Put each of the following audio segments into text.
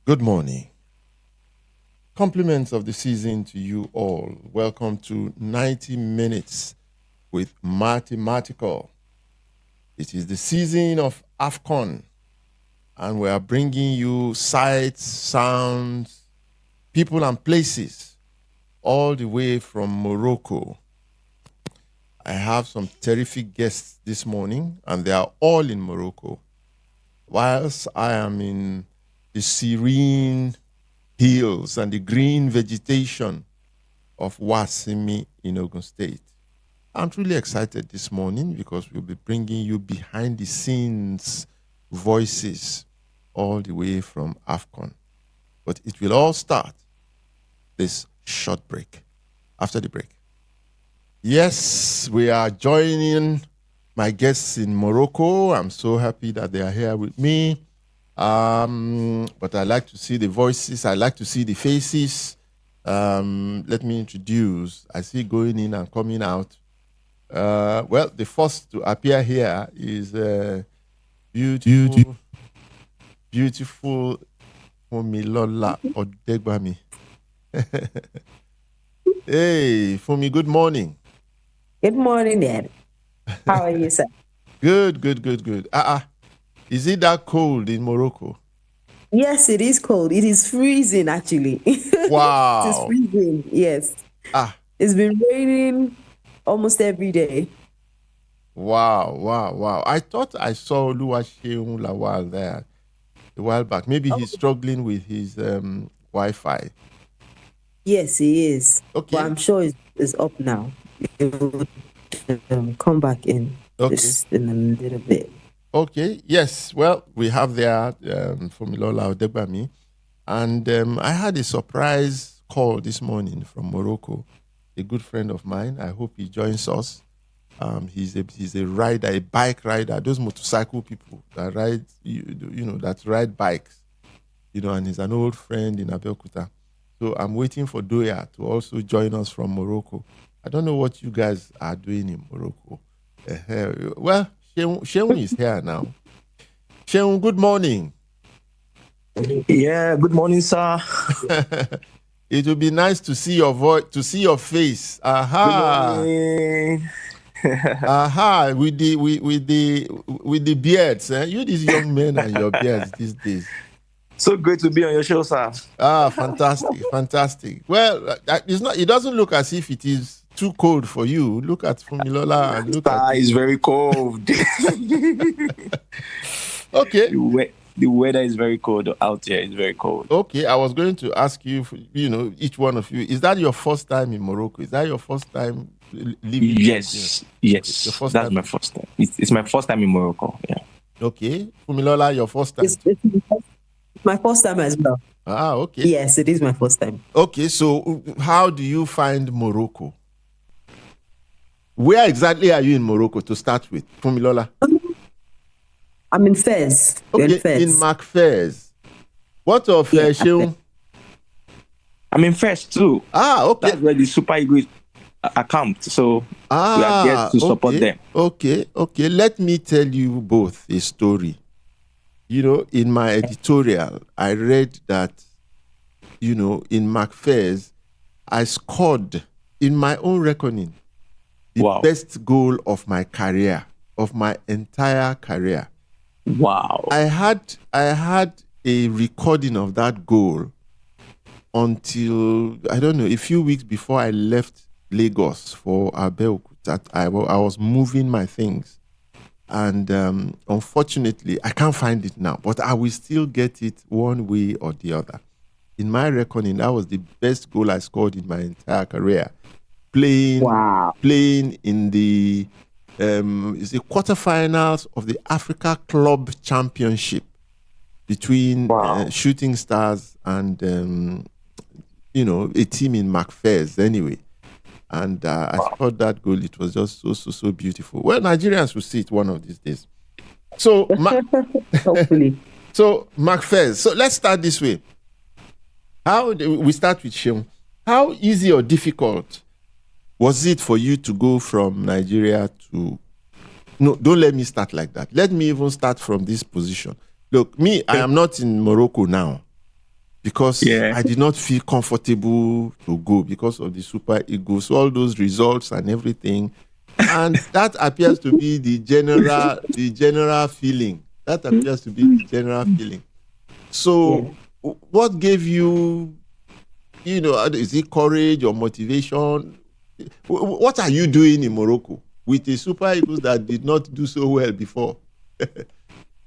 Good morning. Compliments of the season to you all. Welcome to 90 Minutes with Mathematical. It is the season of AFCON, and we are bringing you sights, sounds, people, and places all the way from Morocco. I have some terrific guests this morning, and they are all in Morocco. Whilst I am in the serene hills and the green vegetation of Wasimi in Ogun State. I'm truly excited this morning because we'll be bringing you behind the scenes voices all the way from AFCON. But it will all start this short break. After the break. Yes, we are joining my guests in Morocco. I'm so happy that they are here with me. But I like to see the voices. I like to see the faces. Let me introduce. I see going in and coming out. Well, the first to appear here is beautiful Funmilola Odegbami. Hey, Fumi, good morning. Good morning, Dad. How are you, sir? Good. Is it that cold in Morocco? Yes, it is cold. It is freezing, actually. Wow. It is freezing, yes. It's been raining almost every day. Wow. I thought I saw Oluwaseun Lawal there a while back. Maybe he's struggling with his Wi-Fi. Yes, he is. Okay. But I'm sure it's up now. It will come back in just in a little bit. Okay, yes. Well, we have there Funmilola Odegbami. And I had a surprise call this morning from Morocco, a good friend of mine. I hope he joins us. He's a rider, a bike rider. Those motorcycle people that ride, that ride bikes, and he's an old friend in Abeokuta. So I'm waiting for Doya to also join us from Morocco. I don't know what you guys are doing in Morocco. Well, Sheung is here now. Sheung, good morning. Yeah, good morning, sir. It would be nice to see your voice, to see your face. Aha. Good morning. Aha, with the beards. You these young men and your beards these days. So great to be on your show, sir. Fantastic. Well, it doesn't look as if it is too cold for you. Look at Funmilola and look at it's very cold. Okay. The weather is very cold out here. It's very cold. Okay, I was going to ask you, each one of you, is that your first time in Morocco? Is that your first time living? Yes. That's my first time. It's my first time in Morocco. Yeah. Okay, Funmilola, your first time. It's my first time as well. Okay. Yes, it is my first time. Okay, so how do you find Morocco? Where exactly are you in Morocco to start with, Funmilola? I'm in Fez. Okay, in Macfez. What of Sheung? I'm in Fez too. Okay. That's where the Super Eagles are camped. So we are there to support them. Okay. Let me tell you both a story. In my editorial, I read that, in Macfez, I scored, in my own reckoning, the best goal of my career, of my entire career. Wow. I had a recording of that goal until, I don't know, a few weeks before I left Lagos for Abeokuta. I was moving my things. And unfortunately, I can't find it now, but I will still get it one way or the other. In my reckoning, that was the best goal I scored in my entire career. Playing in the quarterfinals of the Africa Club Championship between Shooting Stars and a team in Macfez anyway. And I scored that goal. It was just so beautiful. Well, Nigerians will see it one of these days. So, hopefully. So, Macfez. So, let's start this way. We start with Sheung. How easy or difficult was it for you to go from Nigeria to... No, don't let me start like that. Let me even start from this position. Look, me, I am not in Morocco now. because I did not feel comfortable to go because of the Super Eagles, all those results and everything. And that appears to be the general feeling. That appears to be the general feeling. So what gave you, is it courage or motivation? What are you doing in Morocco with the Super Eagles that did not do so well before?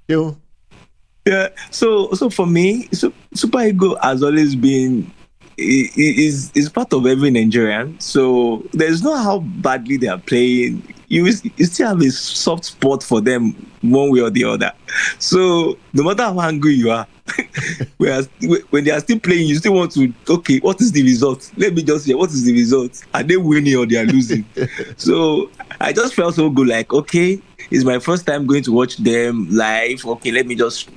Yeah. So for me, Super Eagle has always been is part of every Nigerian. So there's not how badly they are playing. You still have a soft spot for them one way or the other. So no matter how angry you are, when they are still playing, you still want to, okay, what is the result? Let me just hear, what is the result? Are they winning or they are losing? So I just felt so good, like, okay, it's my first time going to watch them live. Okay, let me just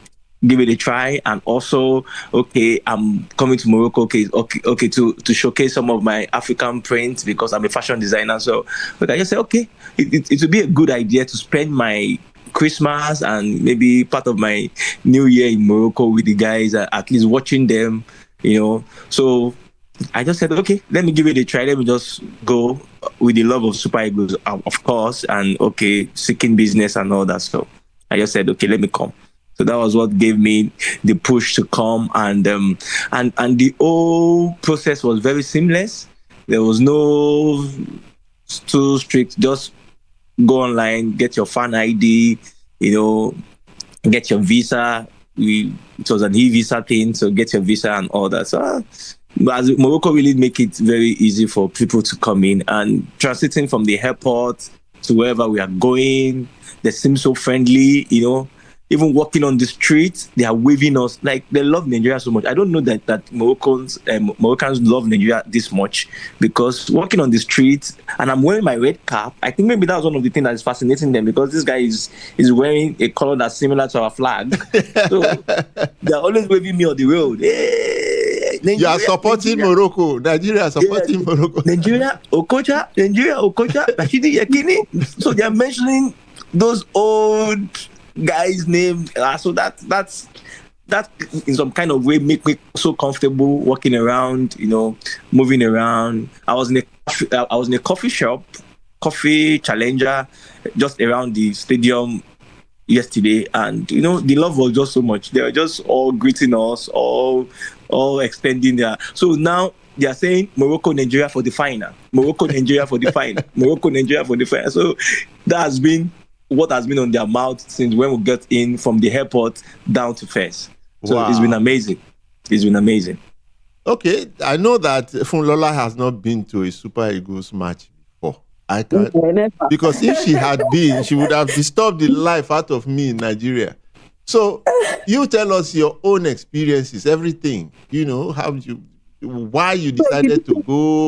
give it a try. And also, okay, I'm coming to Morocco, okay, to showcase some of my African prints because I'm a fashion designer. So I just said, okay, it would be a good idea to spend my Christmas and maybe part of my New Year in Morocco with the guys, at least watching them, So I just said, okay, let me give it a try. Let me just go with the love of Super Eagles, of course, and okay, seeking business and all that. So I just said, okay, let me come. So that was what gave me the push to come, and the whole process was very seamless. There was no too strict. Just go online, get your fan ID, get your visa. It was an e-visa thing, so get your visa and all that. So, but Morocco really make it very easy for people to come in, and transiting from the airport to wherever we are going, they seem so friendly, Even walking on the street, they are waving us. Like, they love Nigeria so much. I don't know that Moroccans love Nigeria this much, because walking on the street, and I'm wearing my red cap. I think maybe that was one of the things that is fascinating them, because this guy is wearing a color that's similar to our flag. So they're always waving me on the road. Hey, Nigeria, you are supporting Nigeria. Morocco. Nigeria supporting Morocco. Nigeria Okocha, Rashidi Yakini. So they are mentioning those old guy's name, so that in some kind of way make me so comfortable walking around, moving around. I was in a coffee shop, Coffee Challenger, just around the stadium yesterday, and the love was just so much. They were just all greeting us, all extending their. So now they are saying Morocco, Nigeria for the final. Morocco, Nigeria for the final. Morocco, Nigeria for the final. So that has been what has been on their mouth since when we got in from the airport down to Fes. So It's been amazing. It's been amazing. Okay, I know that Funmilola has not been to a Super Eagles match before. I can't, because if she had been, she would have disturbed the life out of me in Nigeria. So you tell us your own experiences, everything. Why you decided to go.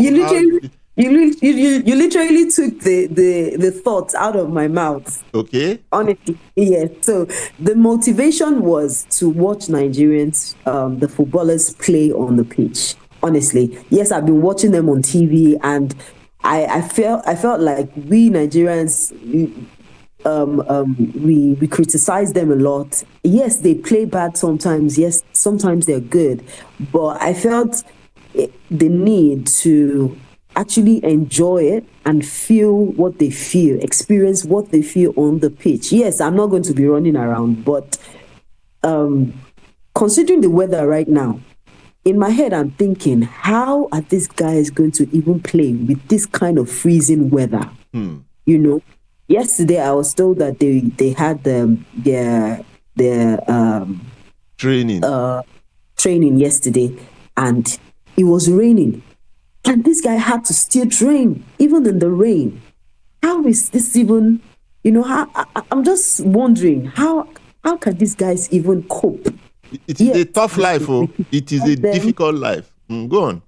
You literally took the thoughts out of my mouth. Okay. Honestly, yes. So the motivation was to watch Nigerians, the footballers, play on the pitch. Honestly, yes, I've been watching them on TV, and I felt like we Nigerians, we criticize them a lot. Yes, they play bad sometimes. Yes, sometimes they're good, but I felt the need to actually enjoy it and feel what they feel, experience what they feel on the pitch. Yes, I'm not going to be running around, but considering the weather right now, in my head, I'm thinking, how are these guys going to even play with this kind of freezing weather? Yesterday I was told that they had their training yesterday, and it was raining. And this guy had to still train, even in the rain. How is this even, I'm just wondering, how can these guys even cope? It is a tough life. It is a difficult life. Go on.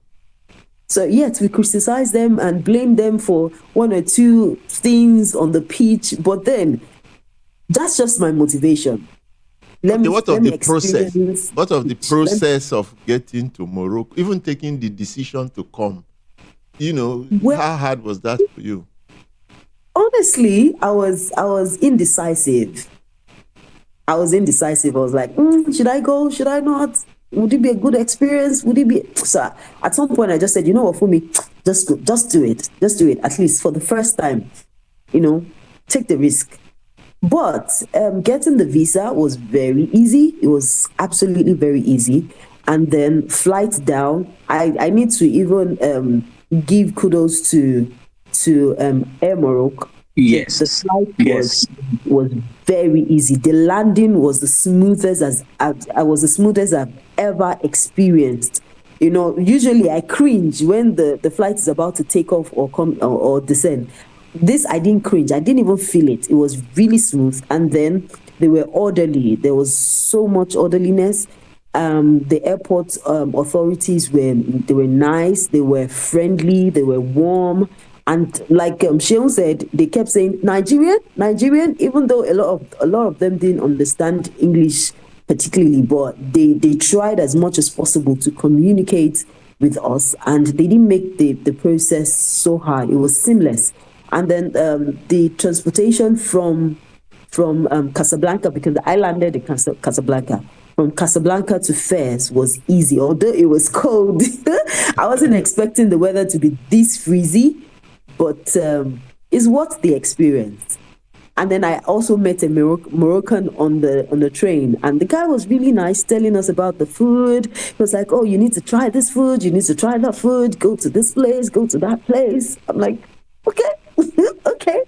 So yet we criticize them and blame them for one or two things on the pitch. But then, that's just my motivation. What of the process of getting to Morocco, even taking the decision to come? How hard was that for you? Honestly, I was indecisive. I was like, should I go? Should I not? Would it be a good experience? Would it be? So at some point, I just said, you know what, for me, just go, just do it, at least for the first time. Take the risk. But getting the visa was very easy. It was absolutely very easy. And then flight down, I need to even give kudos to Air Morocco. Yes. The flight was very easy. The landing was the smoothest I've ever experienced. Usually I cringe when the flight is about to take off or come or descend. This, I didn't cringe. I didn't even feel it. It was really smooth. And then they were orderly. There was so much orderliness. The airport authorities were nice. They were friendly. They were warm. And like Sheon said, they kept saying Nigerian, even though a lot of them didn't understand English particularly, but they tried as much as possible to communicate with us, and they didn't make the process so hard. It was seamless. And then the transportation from Casablanca, because I landed in Casablanca. From Casablanca to Fez was easy, although it was cold. I wasn't expecting the weather to be this freezy, but it's worth the experience. And then I also met a Moroccan on the train, and the guy was really nice, telling us about the food. He was like, "Oh, you need to try this food. You need to try that food. Go to this place. Go to that place." I'm like, "Okay, okay."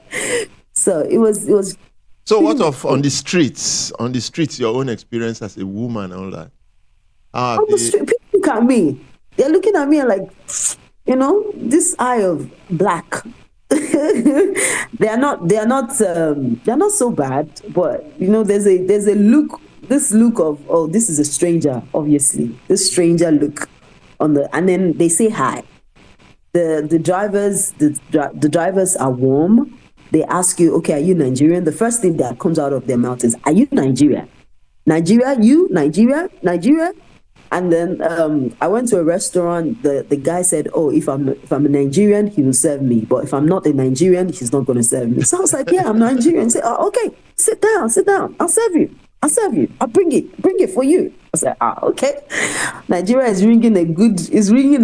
So it was. So what of on the streets? On the streets, your own experience as a woman and all that. On the street, people look at me. They're looking at me like, this eye of black. They are not so bad, but there's a look, this look of, oh, this is a stranger, obviously, this stranger look and then they say hi. The drivers are warm. They ask you, okay, are you Nigerian? The first thing that comes out of their mouth is, are you Nigerian? Nigeria? And then I went to a restaurant. The guy said, "Oh, if I'm a Nigerian, he will serve me. But if I'm not a Nigerian, he's not going to serve me." So I was like, "Yeah, I'm Nigerian." He said, "Oh, okay, sit down. I'll serve you. I'll bring it for you." I said, "Okay." Nigeria is ringing a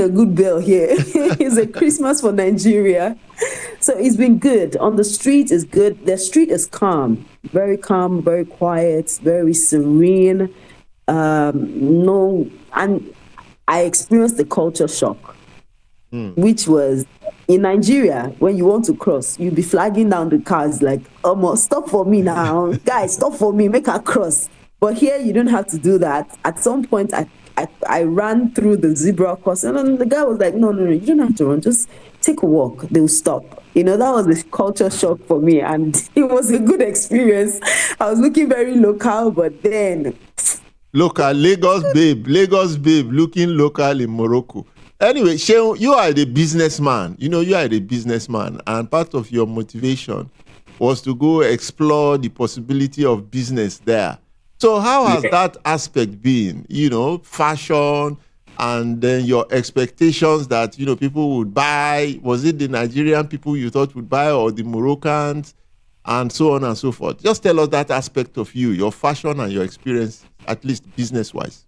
good bell here. It's a Christmas for Nigeria. So it's been good. On the street is good. The street is calm, very quiet, very serene. No, and I experienced the culture shock, which was in Nigeria. When you want to cross, you'll be flagging down the cars like, stop for me now, guys, stop for me, make her cross. But here you don't have to do that. At some point, I ran through the zebra crossing, and then the guy was like, no, you don't have to run, just take a walk, they'll stop. That was a culture shock for me, and it was a good experience. I was looking very local, but then local, Lagos babe, looking local in Morocco. Anyway, Sheon, you are the businessman. You are the businessman, and part of your motivation was to go explore the possibility of business there. So how has that aspect been? Fashion, and then your expectations that, people would buy. Was it the Nigerian people you thought would buy, or the Moroccans, and so on and so forth? Just tell us that aspect of you, your fashion and your experience, at least business-wise.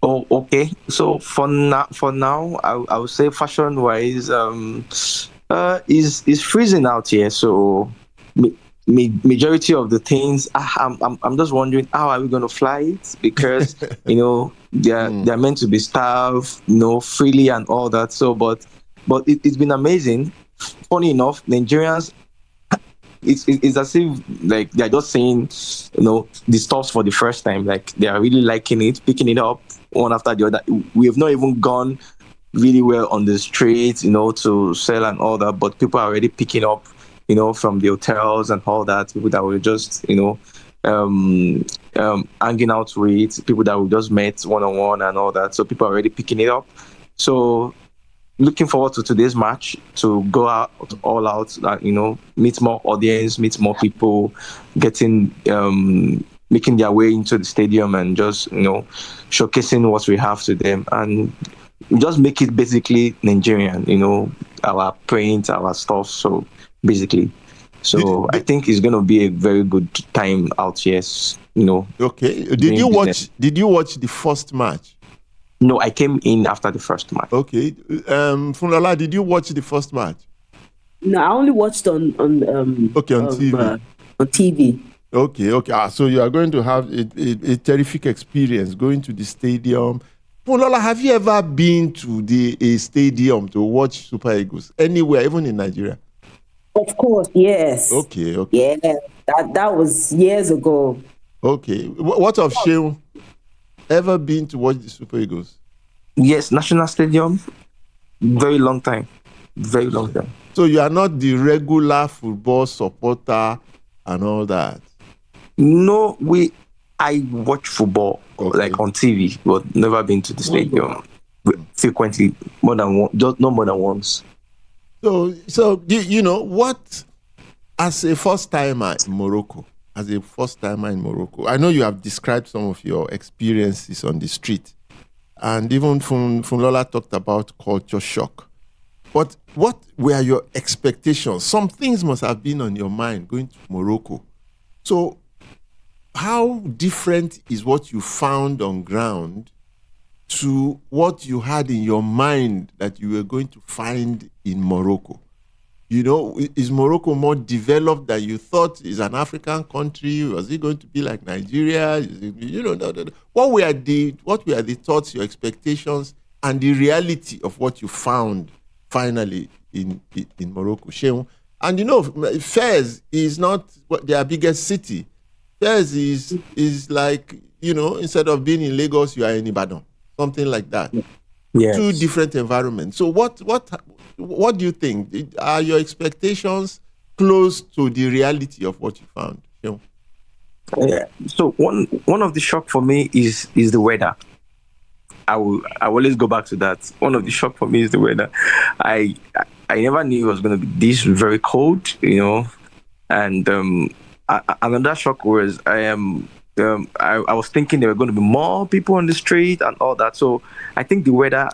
Oh, okay. So for now, I would say fashion-wise, is freezing out here. So majority of the things, I'm just wondering, how are we going to fly it? Because they're meant to be staffed, freely and all that. So, but it's been amazing. Funny enough, Nigerians, it's as if like they're just saying, the stuffs for the first time. Like they are really liking it, picking it up one after the other. We have not even gone really well on the streets, to sell and all that, but people are already picking up, from the hotels and all that. People that were just, hanging out with, people that we just met one-on-one and all that. So people are already picking it up. So looking forward to today's match, to go out all out, meet more audience, meet more people, making their way into the stadium and just, showcasing what we have to them, and just make it basically Nigerian, our print, our stuff. So basically, I think it's going to be a very good time out here, Okay. Did you watch the first match? No, I came in after the first match. Okay. Funmilola, did you watch the first match? No, I only watched on TV. On TV. Okay. So you are going to have a terrific experience going to the stadium. Funmilola, have you ever been to a stadium to watch Super Eagles anywhere, even in Nigeria? Of course, yes. Okay. Yeah, that was years ago. Okay. What of Shehu? Ever been to watch the Super Eagles? Yes, National Stadium. Very long time. Very long time. So you are not the regular football supporter and all that? No, I watch football like on TV, but never been to the stadium frequently, more than one, just not more than once. So you know what? As a first timer in Morocco, I know you have described some of your experiences on the street, and even Funmilola talked about culture shock. But what were your expectations? Some things must have been on your mind going to Morocco. So how different is what you found on ground to what you had in your mind that you were going to find in Morocco? You know, is Morocco more developed than you thought? Is an African country? Was it going to be like Nigeria? What were the thoughts, your expectations, and the reality of what you found finally in Morocco? Shehu? And you know, Fez is not their biggest city. Fez is like, you know, instead of being in Lagos, you are in Ibadan, something like that. Yes. Two different environments. So what do you think? Are your expectations close to the reality of what you found? Yeah. So one of the shock for me is the weather. I always go back to that. One of the shock for me is the weather. I never knew it was going to be this very cold, you know. And another shock was I was thinking there were going to be more people on the street and all that. So I think the weather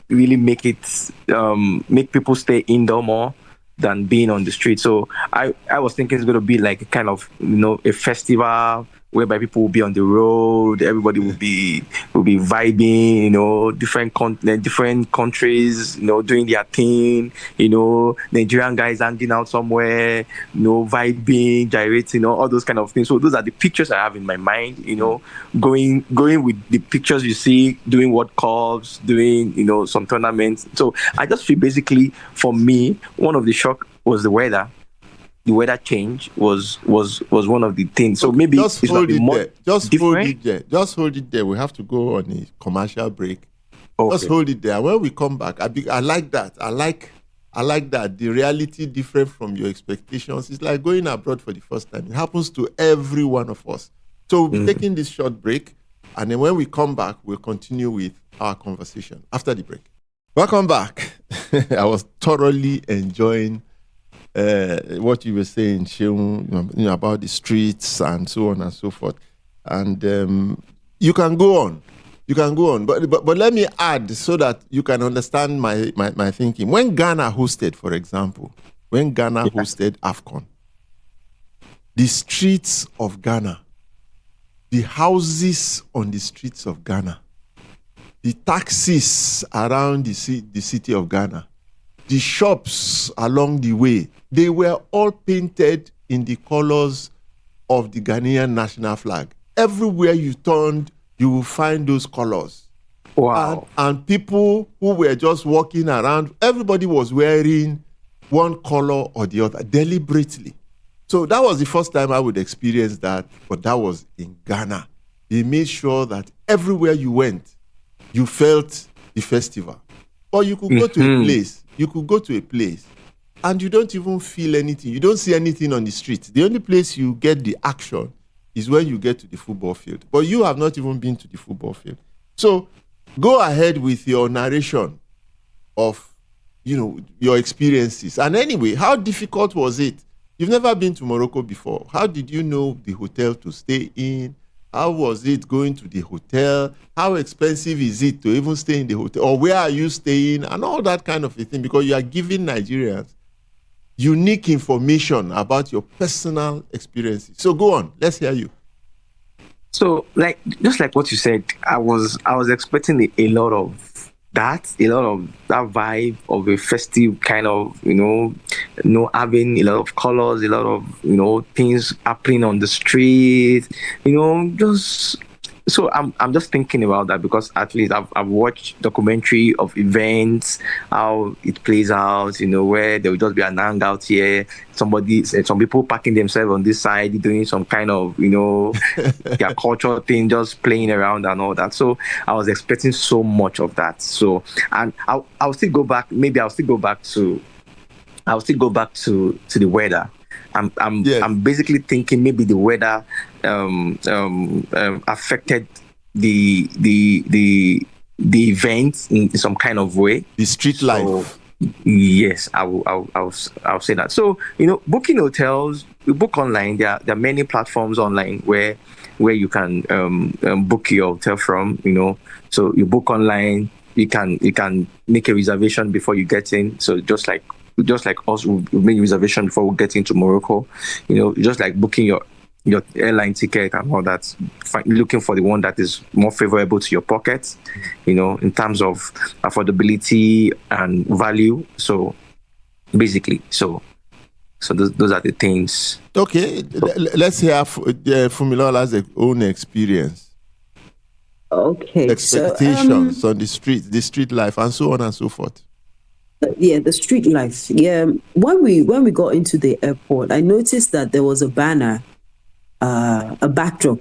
really make people stay indoor more than being on the street. So I was thinking it's going to be like a kind of, you know, a festival whereby people will be on the road, everybody will be vibing, you know, different countries, you know, doing their thing, you know, Nigerian guys hanging out somewhere, you know, vibing, gyrating, you know, all those kind of things. So those are the pictures I have in my mind, you know, going with the pictures you see, doing World Cups, doing, you know, some tournaments. So I just feel basically for me, one of the shock was the weather. The weather change was one of the things. So maybe just hold it there. Just hold it there. We have to go on a commercial break. Okay. Just hold it there. When we come back, I like that. I like that. The reality different from your expectations. It's like going abroad for the first time. It happens to every one of us. So we'll be taking this short break, and then when we come back, we'll continue with our conversation after the break. Welcome back. I was thoroughly enjoying what you were saying, Shehu, you know, about the streets and so on and so forth. And you can go on. But let me add so that you can understand my thinking. When Ghana hosted, for example, hosted AFCON, the streets of Ghana, the houses on the streets of Ghana, the taxis around the city of Ghana, the shops along the way, they were all painted in the colors of the Ghanaian national flag. Everywhere you turned, you will find those colors. Wow. And people who were just walking around, everybody was wearing one color or the other deliberately. So that was the first time I would experience that, but that was in Ghana. They made sure that everywhere you went, you felt the festival. Or you could go to a place. You could go to a place and you don't even feel anything. You don't see anything on the street. The only place you get the action is when you get to the football field. But you have not even been to the football field. So go ahead with your narration of, you know, your experiences. And anyway, how difficult was it? You've never been to Morocco before. How did you know the hotel to stay in? How was it going to the hotel? How expensive is it to even stay in the hotel? Or where are you staying? And all that kind of a thing, because you are giving Nigerians unique information about your personal experiences. So go on, let's hear you. So, like, just like what you said, I was expecting a lot of that, a lot of that vibe of a festive kind of, having a lot of colors, a lot of, things happening on the street, just. So I'm just thinking about that because at least I've watched documentary of events, how it plays out, where there will just be an hangout here, some people parking themselves on this side, doing some kind of, their cultural thing, just playing around and all that. So I was expecting so much of that. So, and I'll still go back. Maybe I'll still go back to the weather. Yes. I'm basically thinking maybe the weather affected the event in some kind of way. The street life. Yes, I'll say that. So booking hotels, you book online. There are many platforms online where you can book your hotel from. So you book online. You can make a reservation before you get in. So just like us, we make reservation before we get into Morocco. Just like booking your airline ticket and all that, looking for the one that is more favorable to your pockets, in terms of affordability and value. So basically, so those are the things. Okay, let's hear Funmilola's own experience. Okay, Expectations on the street life, and so on and so forth. Yeah, the street life. Yeah, when we got into the airport, I noticed that there was a banner, a backdrop,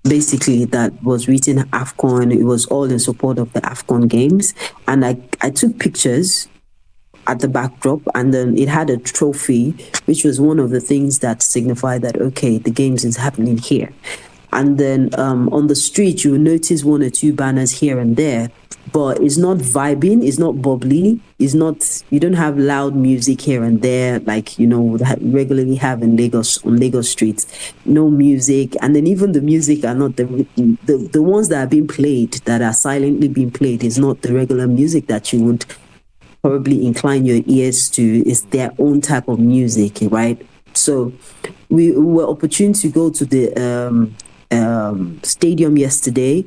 basically, that was written AFCON. It was all in support of the AFCON games, and I took pictures at the backdrop, and then it had a trophy, which was one of the things that signified that okay, the games is happening here. And then on the street, you will notice one or two banners here and there, but it's not vibing, it's not bubbly, you don't have loud music here and there like, regularly have in Lagos, on Lagos streets. No music. And then even the music are not the ones that are being played, that are silently being played, is not the regular music that you would probably incline your ears to. It's their own type of music, right? So we were opportune to go to the stadium yesterday.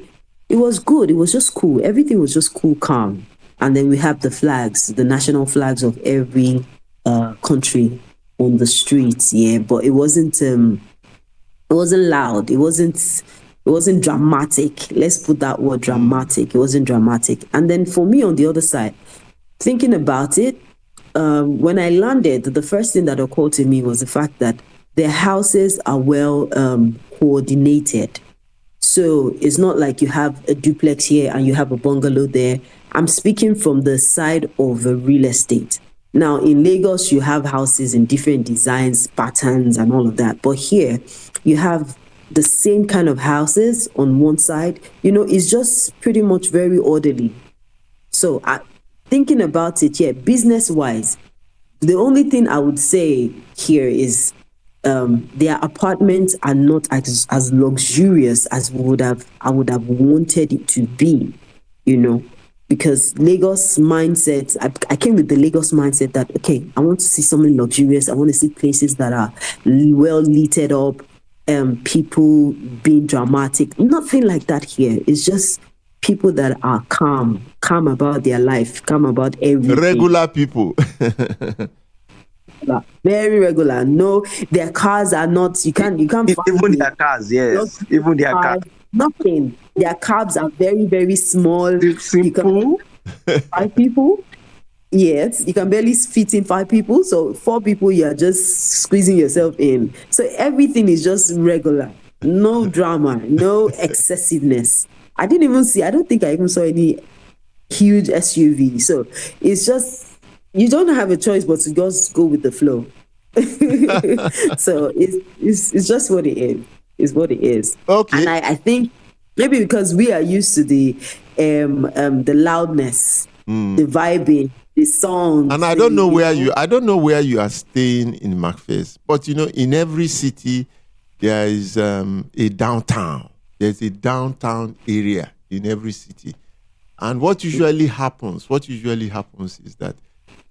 It was good. It was just cool. Everything was just cool, calm. And then we have the flags, the national flags of every country on the streets. Yeah, but it wasn't loud. It wasn't dramatic. Let's put that word, dramatic. It wasn't dramatic. And then for me on the other side, thinking about it, when I landed, the first thing that occurred to me was the fact that their houses are well coordinated. So it's not like you have a duplex here and you have a bungalow there. I'm speaking from the side of a real estate. Now, in Lagos, you have houses in different designs, patterns, and all of that. But here, you have the same kind of houses on one side. It's just pretty much very orderly. So thinking about it, yeah, business-wise, the only thing I would say here is their apartments are not as luxurious as I would have wanted it to be, because Lagos mindset, I came with the Lagos mindset that, okay, I want to see something luxurious. I want to see places that are well lit up, people being dramatic. Nothing like that here. It's just people that are calm about their life, calm about everything. Regular people. Very regular. No, their cars are not. You can't find even their cars. Yes, even their cars. Nothing. Their cabs are very, very small. Simple. 5 people. Yes, you can barely fit in 5 people. So 4 people, you are just squeezing yourself in. So everything is just regular. No drama. No excessiveness. I don't think I even saw any huge SUV. So it's just, you don't have a choice but to just go with the flow. So it's just what it is. It's what it is. Okay. And I think maybe because we are used to the loudness, the vibing, the songs. And I don't know where you are staying in Macphails, but in every city there is a downtown. There's a downtown area in every city. And what usually happens is that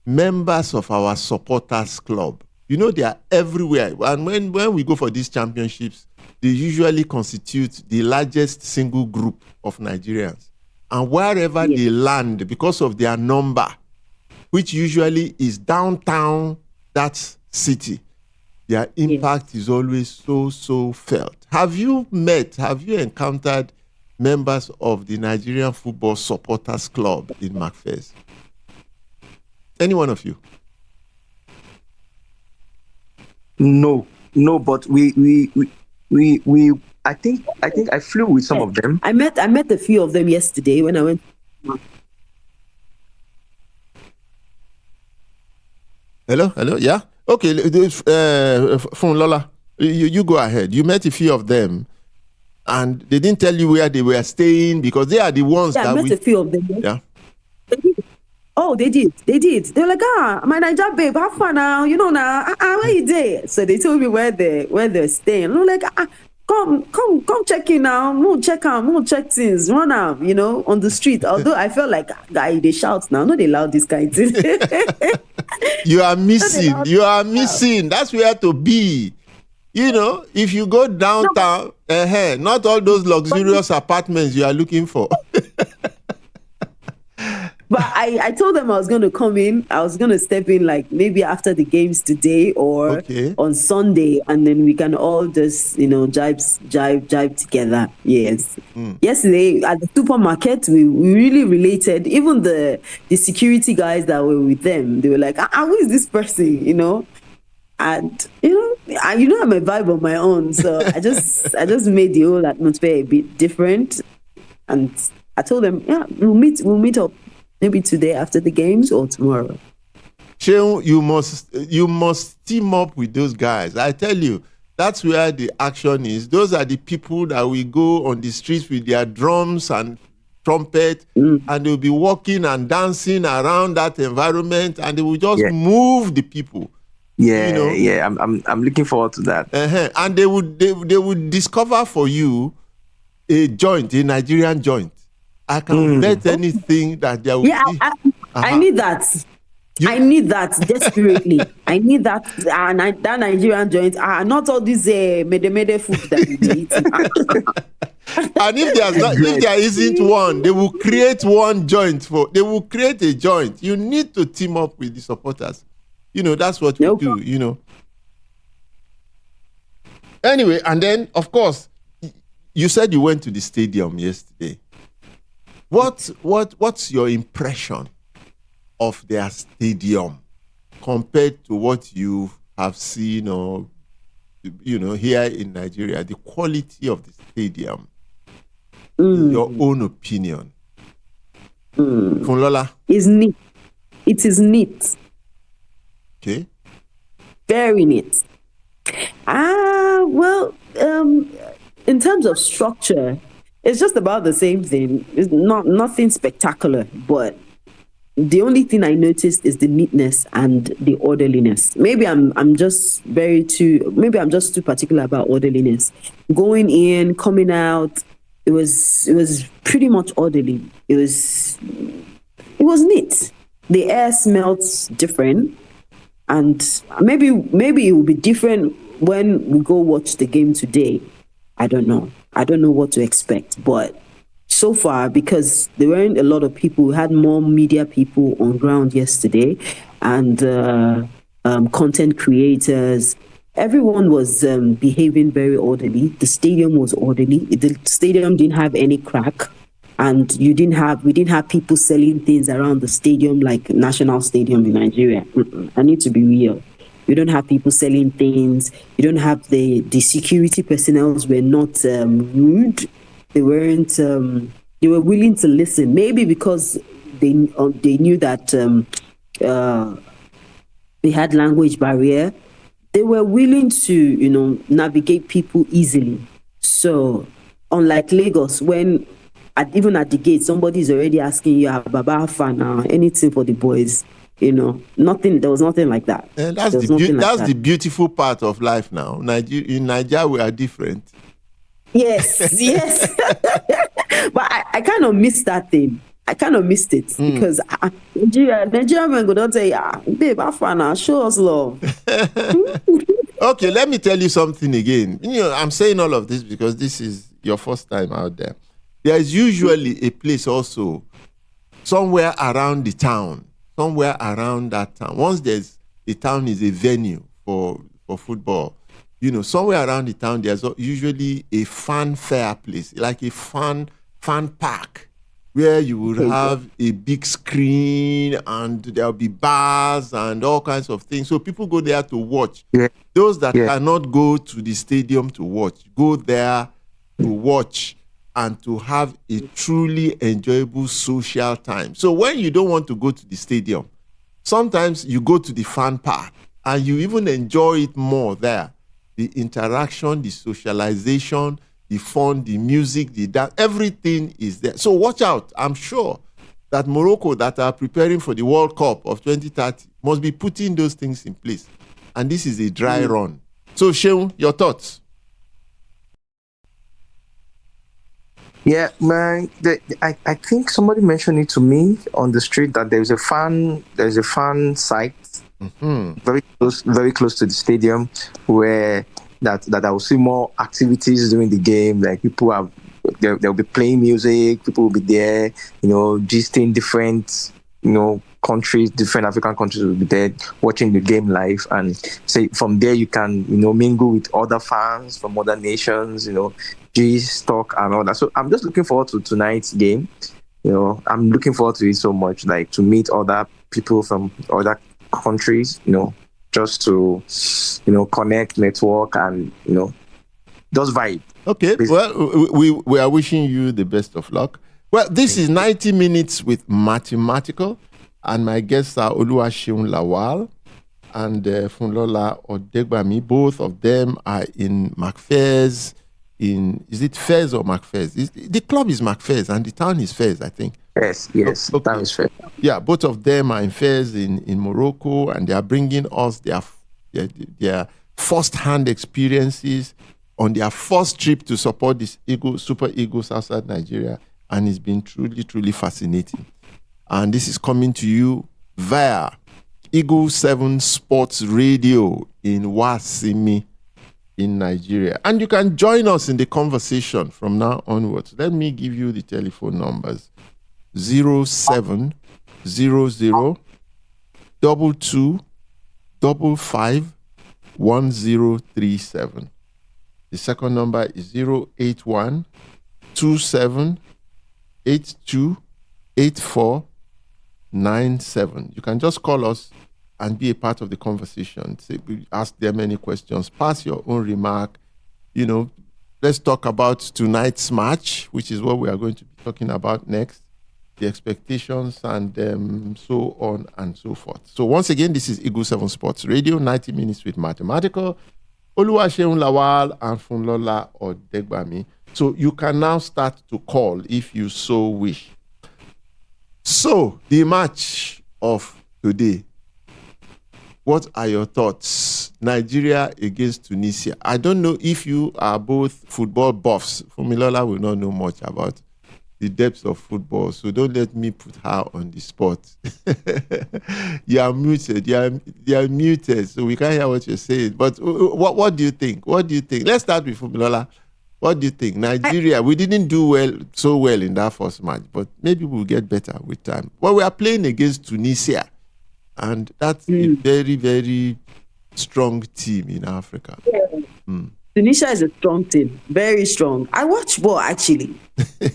members of our supporters club, You know, they are everywhere. And when we go for these championships, they usually constitute the largest single group of Nigerians. And wherever they land, because of their number, which usually is downtown that city, their impact is always so felt. Have you encountered members of the Nigerian Football Supporters Club in McPhai's? Any one of you? No, but we I think I flew with some of them. I met a few of them yesterday when I went. Hello, yeah. Okay, Funmilola, you go ahead. You met a few of them, and they didn't tell you where they were staying because they are the ones that I met a few of them. Yeah. Oh, they did. They were like, my Niger babe, have fun now. You know now, where you there? So they told me where they're staying. And I'm like, come check in now. We'll check things. Run out, on the street. Although I felt like, guy, they shout now. No, they loud this kind of thing. You are missing. That's where to be. If you go downtown, not all those luxurious apartments you are looking for. But I told them I was going to come in. I was going to step in like maybe after the games today or on Sunday, and then we can all just jive together. Yes. Yesterday at the supermarket, we really related. Even the security guys that were with them, they were like, who is this person? And I'm a vibe of my own, so I just made the whole atmosphere a bit different. And I told them, we'll meet up. Maybe today after the games or tomorrow. Sheung, you must team up with those guys. I tell you, that's where the action is. Those are the people that will go on the streets with their drums and trumpet, and they'll be walking and dancing around that environment, and they will just move the people. Yeah, I'm looking forward to that. And they would discover for you a Nigerian joint. I can bet anything that there will be. I need that. I need that desperately. I need that. That Nigerian joint. Not all this mede food that we eat. And if there isn't one, they will create one joint They will create a joint. You need to team up with the supporters. That's what we do. Anyway, and then of course, you said you went to the stadium yesterday. What's your impression of their stadium compared to what you have seen or here in Nigeria? The quality of the stadium, in your own opinion. Funmilola? Is neat. It is neat. Okay. Very neat. In terms of structure, it's just about the same thing. It's nothing spectacular, but the only thing I noticed is the neatness and the orderliness. Maybe I'm just too particular about orderliness. Going in, coming out, it was pretty much orderly. It was neat. The air smelled different, and maybe it will be different when we go watch the game today. I don't know what to expect, but so far, because there weren't a lot of people, we had more media people on ground yesterday, and content creators. Everyone was behaving very orderly. The stadium was orderly. The stadium didn't have any crack, and we didn't have people selling things around the stadium like National Stadium in Nigeria. I need to be real. You don't have people selling things. You don't have the security personnel were not rude. They weren't. They were willing to listen. Maybe because they knew that they had language barrier. They were willing to navigate people easily. So unlike Lagos, when even at the gate somebody's already asking you, "Baba Fana, anything for the boys." Nothing. There was nothing like that. And that's the beautiful part of life now. In Nigeria, we are different. Yes. But I kind of miss that thing. I kind of missed it because Nigerian men go don't say, babe, have fun, show us love. Okay, let me tell you something again. I'm saying all of this because this is your first time out there. There is usually a place also somewhere around the town, somewhere around that town. Once the town is a venue for football, somewhere around the town, there's usually a fanfare place, like a fan park, where you would have a big screen and there'll be bars and all kinds of things. So people go there to watch. Yeah. Those that cannot go to the stadium to watch, go there to watch and to have a truly enjoyable social time. So when you don't want to go to the stadium, sometimes you go to the fan park and you even enjoy it more there. The interaction, the socialization, the fun, the music, the dance, everything is there. So watch out. I'm sure that Morocco, that are preparing for the World Cup of 2030, must be putting those things in place. And this is a dry run. So Sheun, your thoughts? Yeah, man. I think somebody mentioned it to me on the street that there's a fan site very close to the stadium where that I will see more activities during the game. Like they'll be playing music, people will be there, gisting different, countries, different African countries will be there watching the game live. And say from there you can, mingle with other fans from other nations, gist, talk and all that. So I'm just looking forward to tonight's game. I'm looking forward to it so much, like to meet other people from other countries, just to, connect, network, and, just vibe. Okay, well, we are wishing you the best of luck. Well, this is 90 Minutes with Mathematical, and my guests are Oluwaseun Lawal and Funmilola Odegbami. Both of them are in McFairs. Is it Fairs or McFairs? The club is McFairs and the town is Fairs, I think. Yes, okay. Town is Fairs. Yeah, both of them are in Fairs in Morocco, and they are bringing us their first-hand experiences on their first trip to support these Super Eagles outside Nigeria, and it's been truly, truly fascinating. And this is coming to you via Eagle 7 Sports Radio in Wasimi in Nigeria. And you can join us in the conversation from now onwards. Let me give you the telephone numbers. 0700 22 55 1037. The second number is 081 27 82 84 97. You can just call us and be a part of the conversation. Ask them any questions. Pass your own remark. Let's talk about tonight's match, which is what we are going to be talking about next. The expectations and so on and so forth. So once again, this is Eagle 7 Sports Radio, 90 Minutes with Mathematical. Oluwaseun Lawal and Funmilola Odegbami. So you can now start to call if you so wish. So the match of today, what are your thoughts? Nigeria against Tunisia. I don't know if you are both football buffs. Funmilola will not know much about the depths of football, so don't let me put her on the spot. You are muted. You are muted, so we can't hear what you're saying. But what do you think? What do you think? Let's start with Funmilola. What do you think? Nigeria, we didn't do so well in that first match, but maybe we'll get better with time. Well, we are playing against Tunisia, and that's a very, very strong team in Africa. Yeah. Tunisia is a strong team, very strong. I watch ball actually.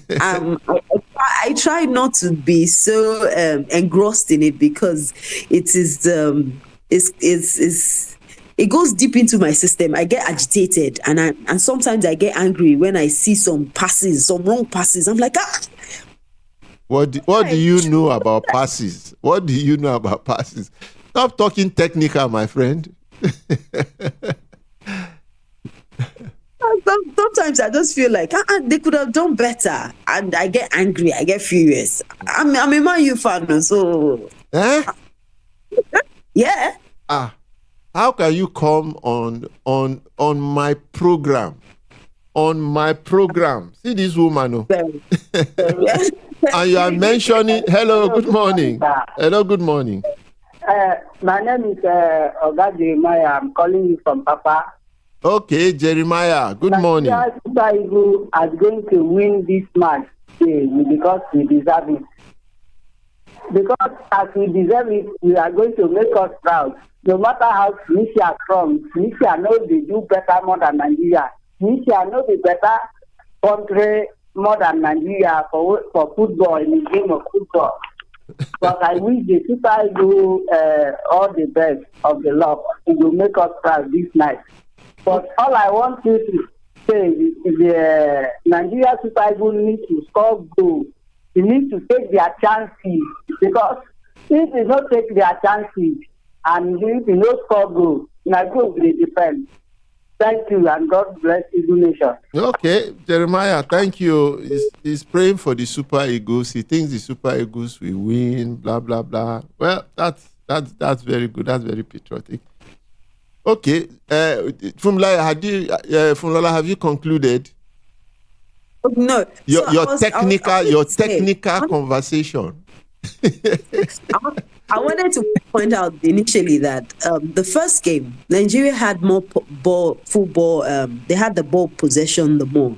I try not to be so engrossed in it because it goes deep into my system. I get agitated and sometimes I get angry when I see some wrong passes. I'm like, What do you know about passes? What do you know about passes? Stop talking technical, my friend. Sometimes I just feel like they could have done better, and I get angry, I get furious. I'm a Man U fan, so yeah. How can you come on my program on my program. See this woman. Oh. Very. And you are mentioning, hello, good morning. Hello, good morning. My name is Oga Jeremiah. I'm calling you from Papa. Okay, Jeremiah, good morning. Super Eagles are going to win this match because we deserve it. Because as we deserve it, we are going to make us proud. No matter how Tunisia comes, Tunisia knows they do better more than Nigeria. Tunisia knows the better country more than Nigeria for football, in the game of football. But I wish the Super Eagles all the best of the luck. It will make us proud this night. But all I want you to say is the Nigeria Super Eagles need to score goals. They need to take their chances, because if they don't take their chances and if they don't score goals, Nigeria will defend. Thank you, and God bless Eagle Nation. Okay, Jeremiah, thank you. He's praying for the Super Eagles. He thinks the Super Eagles will win, blah, blah, blah. Well, that's very good. That's very patriotic. Okay, Funmilola, have you concluded? No. Your technical conversation. I wanted to point out initially that the first game, Nigeria had more football. They had the ball possession the more,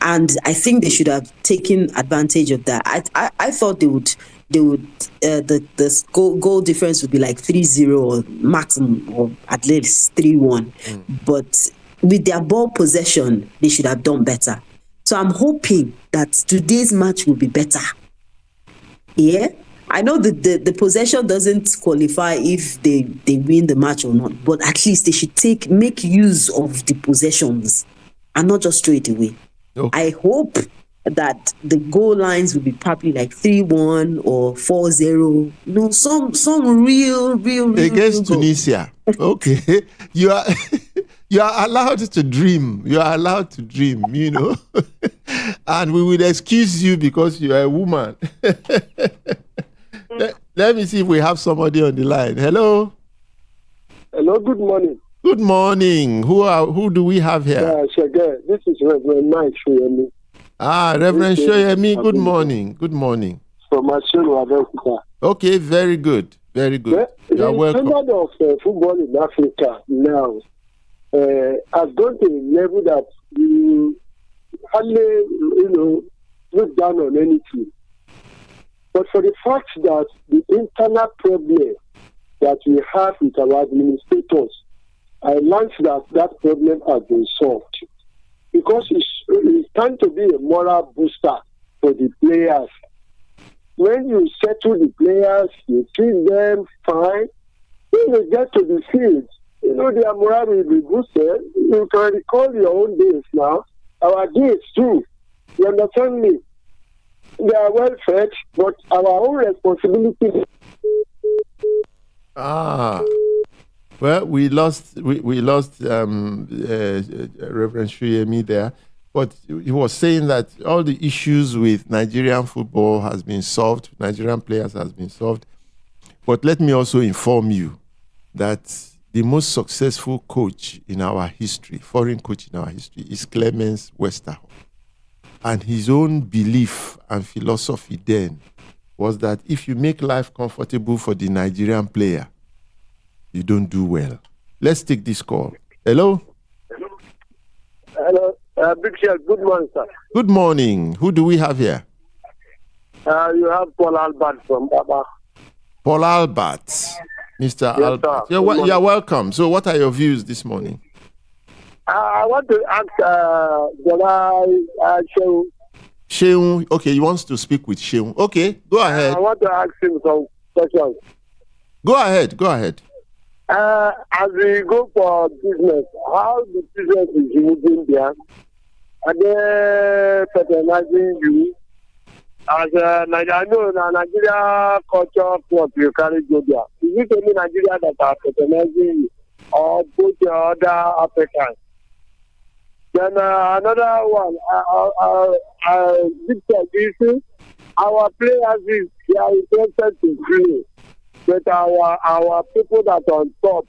and I think they should have taken advantage of that. I thought they would. The goal difference would be like 3-0 or maximum, or at least 3-1. But with their ball possession, they should have done better. So I'm hoping that today's match will be better. Yeah, I know that the possession doesn't qualify if they win the match or not, but at least they should make use of the possessions and not just throw it away. Okay. I hope that the goal lines will be probably like 3-1 or 4-0. No, some real against Tunisia. Okay, you are allowed to dream. You are allowed to dream. You know, and we will excuse you because you are a woman. Let me see if we have somebody on the line. Hello. Hello. Good morning. Good morning. Who do we have here? This is Reverend Mike Shoyemi. Reverend Shoyemi, good morning. Good morning. From Oluwaseun. Okay, very good. Very good. You're welcome. The standard of football in Africa now has gone to a level that you hardly, look down on anything. But for the fact that the internal problem that we have with our administrators, I learned that problem has been solved. Because it's time to be a moral booster for the players. When you settle the players, you treat them fine. When they get to the field, their morale will be boosted. You can recall your own days now. Our days too. You understand me? They are well fed, but our own responsibility. Well, we lost Reverend Shoyemi there, but he was saying that all the issues with Nigerian football has been solved, Nigerian players has been solved. But let me also inform you that the most successful coach in our history, foreign coach in our history, is Clemens Westerhoff. And his own belief and philosophy then was that if you make life comfortable for the Nigerian player, you don't do well. Let's take this call. Hello? Hello. Big Shell, good morning, sir. Good morning. Who do we have here? You have Paul Albert from Baba. Paul Albert. Mr. Yes, Albert. Sir. You're welcome. So what are your views this morning? I want to ask Sheung. Sheung. Okay, he wants to speak with Sheung. Okay, go ahead. I want to ask him some questions. Go ahead. As we go for business, how the business is moving there? Are they patronizing you? As I know, Nigeria culture club you carry go there. Is it only Nigeria that are patronizing you, or both the other Africans? Then another one, our players they are interested to play. But our people that are on top,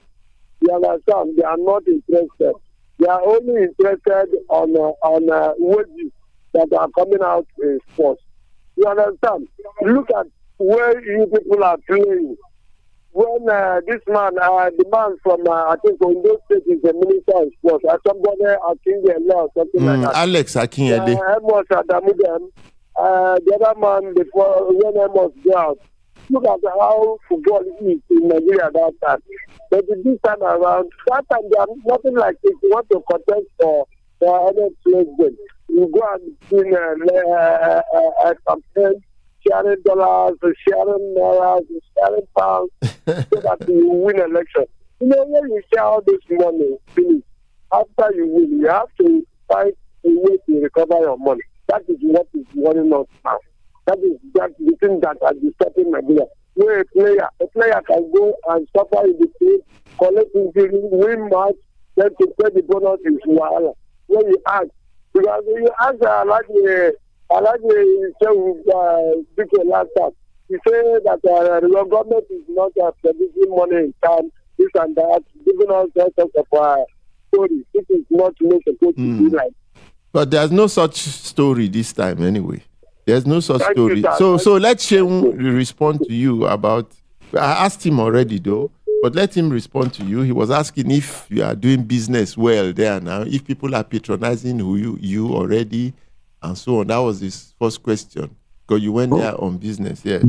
you understand, they are not interested. They are only interested on wages that are coming out in sports. You understand? Look at where you people are playing. When this man, the man from, I think, Ondo State is the minister of sports, somebody Akinyele or something like that. Alex Akinyele. Amos Adamudem, the other man before, when Amos go out. Look at how football is in Nigeria that time. But this time around, that time they are nothing like this. You want to contest for any president. You go and win a campaign, sharing dollars, sharing naira, sharing pounds, so that you win election. You know, when you share all this money, finish, after you win, you have to find a way to recover your money. That is what is worrying us now. That is the thing that has been stopping Nigeria. Where a player can go and suffer in the field, collect injury, win match, then to pay the bonus is wahala. When you ask, because when you ask I like the last time, he said that the government is not producing money in time, this and that, giving us all sorts of stories. This is not supposed to be like. But there's no such story this time anyway. There's no such story. So let Shehu respond to you about. I asked him already though, but let him respond to you. He was asking if you are doing business well there now, if people are patronizing you already, and so on. That was his first question because you went there on business. Yeah.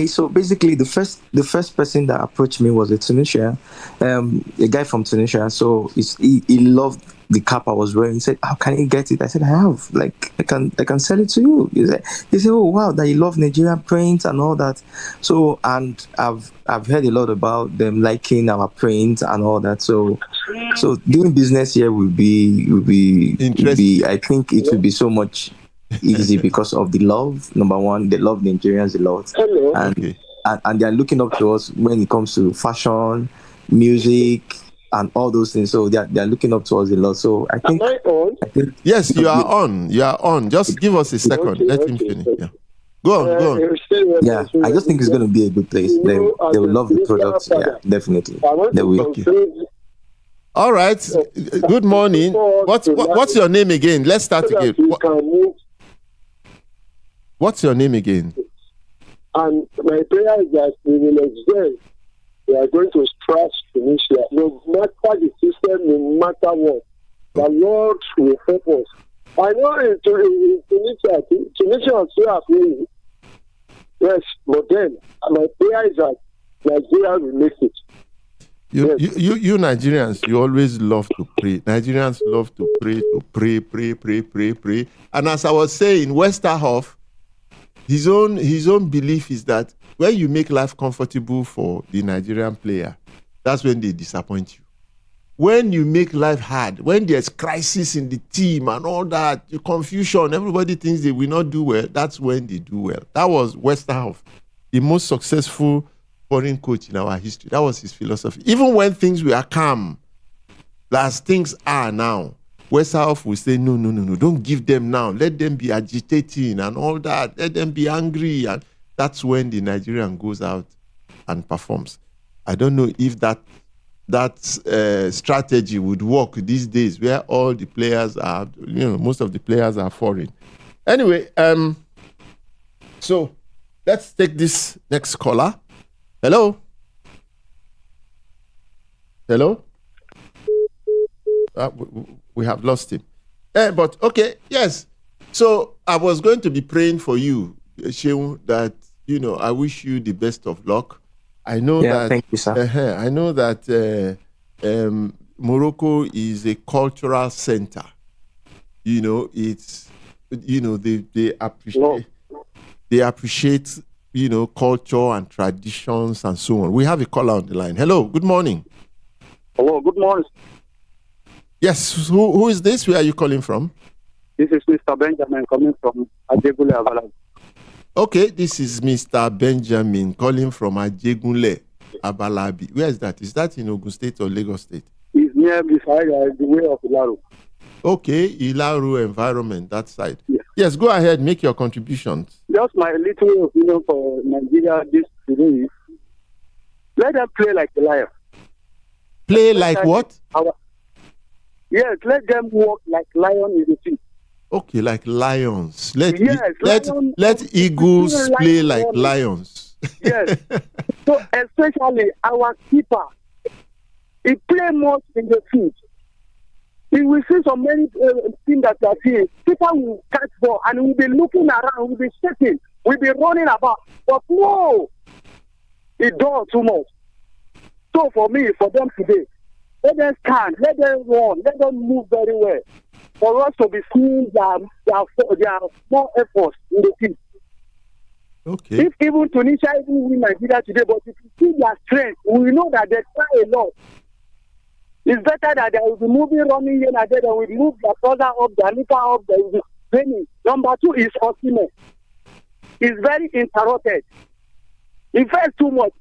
So basically, the first person that approached me was a Tunisian, a guy from Tunisia. So he loved the cap I was wearing. He said, "How can you get it?" I said, "I have. Like, I can sell it to you." He said, "Oh wow, that you love Nigerian print and all that." So, and I've heard a lot about them liking our print and all that. So doing business here will be I think it will be so much easy because of the love. Number one, they love Nigerians a lot. Hello. And they are looking up to us when it comes to fashion, music, and all those things. So they are looking up to us a lot. So I think. Am I on? Yes, you are on. You are on. Just give us a second. Okay, Let him finish. Yeah. Go on. Yeah, I just think it's going to be a good place. They will love the products. Yeah, definitely. They will. Okay. All right. Good morning. What's your name again? Let's start again. What's your name again? And my prayer is that we will excel. We are going to scratch Tunisia. No matter the system, no matter what, the Lord will help us. I know in Tunisia still are playing. Yes, but then my prayer is that Nigeria will make it. You Nigerians, you always love to pray. Nigerians love to pray. And as I was saying, Westerhoff, his own belief is that when you make life comfortable for the Nigerian player, that's when they disappoint you. When you make life hard, when there's crisis in the team and all that, confusion, everybody thinks they will not do well, that's when they do well. That was Westerhoff, the most successful foreign coach in our history. That was his philosophy. Even when things were calm, as things are now, Westerhoff will say, no, don't give them now. Let them be agitating and all that. Let them be angry. And that's when the Nigerian goes out and performs. I don't know if that strategy would work these days where all the players are, most of the players are foreign. Anyway, so let's take this next caller. Hello? We have lost him. But okay, yes. So I was going to be praying for you, Shehu, that, I wish you the best of luck. I know that. Thank you, sir. I know that Morocco is a cultural center. It's they appreciate culture and traditions and so on. We have a caller on the line. Hello, good morning. Hello, good morning. Yes, who is this? Where are you calling from? This is Mr. Benjamin coming from Ajegunle, Abalabi. Okay, this is Mr. Benjamin calling from Ajegunle, Abalabi. Where is that? Is that in Ogun State or Lagos State? It's near beside the way of Ilaro. Okay, Ilaro environment, that side. Yes. Yes, go ahead, make your contributions. Just my little opinion for Nigeria this today is, let them play like the lion. Play like what? Yes, let them walk like lion in the field. Okay, like lions. Let Yes, let eagles lion play like running. lions. Yes. So especially our keeper, he play much in the field. We will see so many things that we are seeing. People will catch ball and will be looking around, will be shaking, will be running about. But no, he does too much. So for me, for them today, let them stand, let them run, let them move very well. For us to be seeing their small efforts in the field. Okay. If even Tunisia even win Nigeria today, but if you see their strength, we know that they try a lot. It's better that they will be moving, running here and there. They will move their brother up, their nika up, they will be training. Number 2 is Osimhen. He's very interrupted. He fails too much.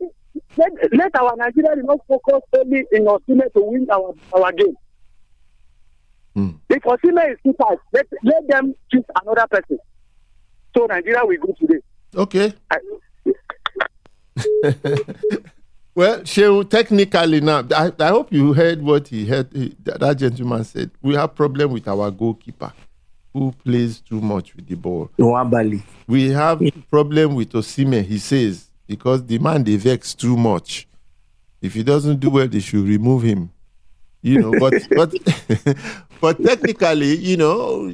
Let our Nigeria not focus only in Osimhen to win our game. If Osimhen is too tight, let them choose another person. So Nigeria will go today. Okay. Well, Shehu, technically now, I hope you heard what that gentleman said. We have problem with our goalkeeper who plays too much with the ball. Nwabali. We have problem with Osimhen, he says, because the man, they vex too much. If he doesn't do well, they should remove him. You know, but technically, you know,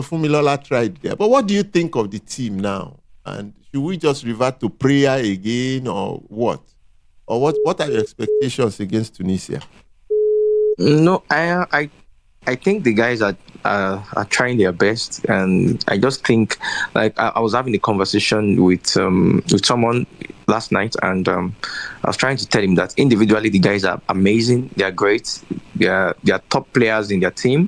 Funmilola tried there. But what do you think of the team now? And should we just revert to prayer again, or what? Or what are your expectations against Tunisia? No, I think the guys are trying their best, and I just think, like, I was having a conversation with someone last night, and I was trying to tell him that individually the guys are amazing, they are great, they are top players in their team,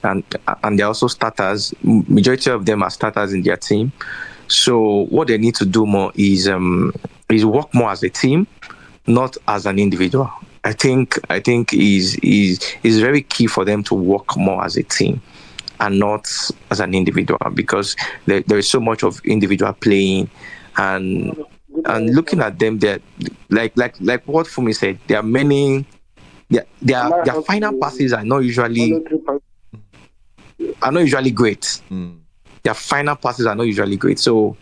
and they're also starters. Majority of them are starters in their team. So what they need to do more is work more as a team, not as an individual. I think is very key for them to work more as a team and not as an individual, because there is so much of individual playing, and looking at them, that like what Fumi said, there are many. Their final passes are not usually great. Their final passes are not usually great. So